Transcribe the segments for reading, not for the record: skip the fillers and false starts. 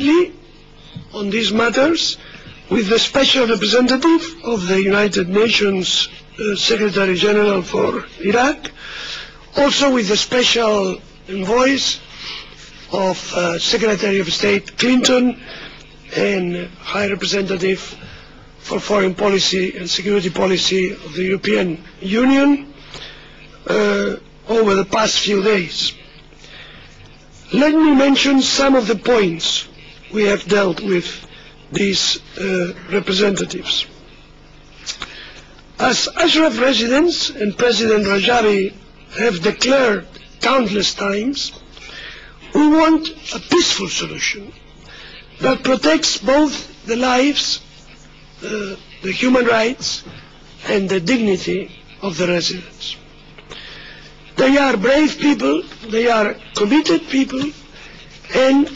jointly on these matters with the Special Representative of the United Nations Secretary General for Iraq, also with the Special Envoys of Secretary of State Clinton and High Representative for Foreign Policy and Security Policy of the European Union over the past few days. Let me mention some of the points we have dealt with these representatives. As Ashraf residents and President Rajavi have declared countless times, we want a peaceful solution that protects both the lives, the human rights, and the dignity of the residents. They are brave people, they are committed people, and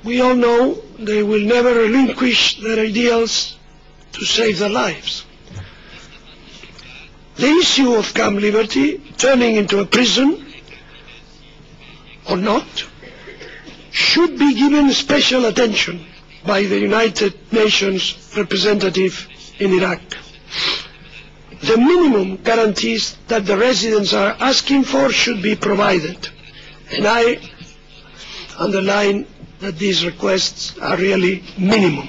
we all know they will never relinquish their ideals to save their lives. The issue of Camp Liberty turning into a prison or not should be given special attention by the United Nations representative in Iraq. The minimum guarantees that the residents are asking for should be provided, and I underline that these requests are really minimum.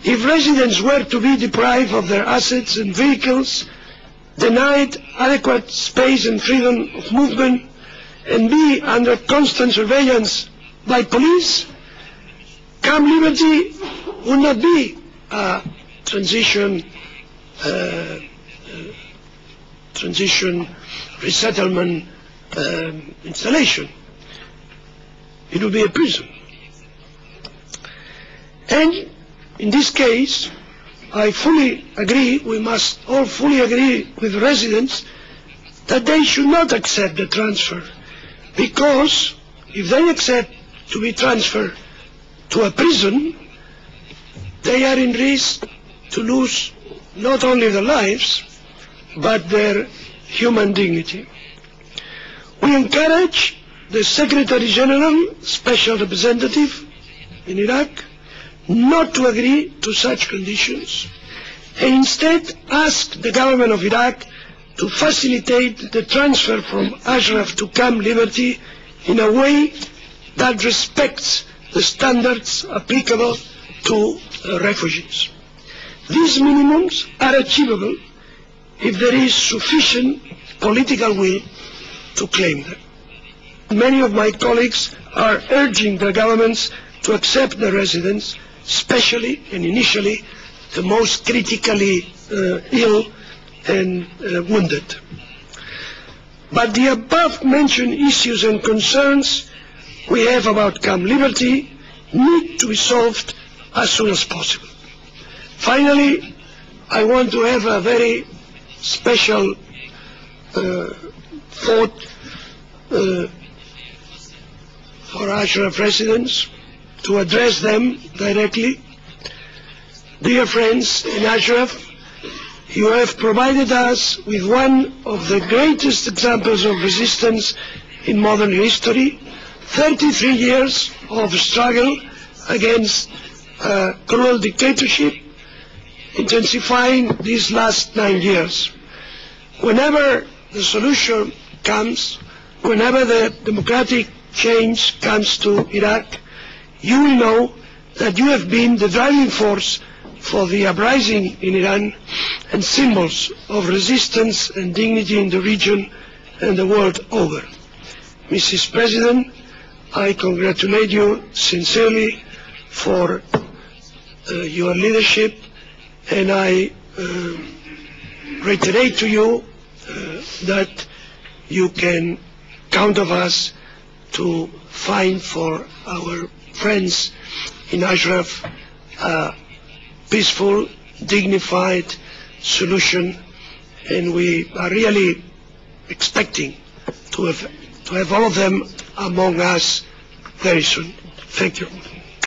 If residents were to be deprived of their assets and vehicles, denied adequate space and freedom of movement, and be under constant surveillance by police, Camp Liberty would not be a transition resettlement installation. It would be a prison. And in this case, I fully agree, we must all fully agree with residents that they should not accept the transfer, because if they accept to be transferred to a prison, they are in risk to lose not only their lives, but their human dignity. We encourage the Secretary General, Special Representative in Iraq, not to agree to such conditions, and instead ask the government of Iraq to facilitate the transfer from Ashraf to Camp Liberty in a way that respects the standards applicable to refugees. These minimums are achievable if there is sufficient political will to claim them. Many of my colleagues are urging their governments to accept the residents, especially and initially the most critically ill and wounded. But the above-mentioned issues and concerns we have about Camp Liberty need to be solved as soon as possible. Finally, I want to have a very special thought for Ashraf residents, to address them directly. Dear friends in Ashraf, you have provided us with one of the greatest examples of resistance in modern history, 33 years of struggle against cruel dictatorship, intensifying these last 9 years. Whenever the solution comes, whenever the democratic change comes to Iraq, you will know that you have been the driving force for the uprising in Iran and symbols of resistance and dignity in the region and the world over. Mrs. President, I congratulate you sincerely for your leadership, and I reiterate to you that you can count on us to find for our friends in Ashraf a peaceful, dignified solution, and we are really expecting to have all of them among us very soon. Thank you.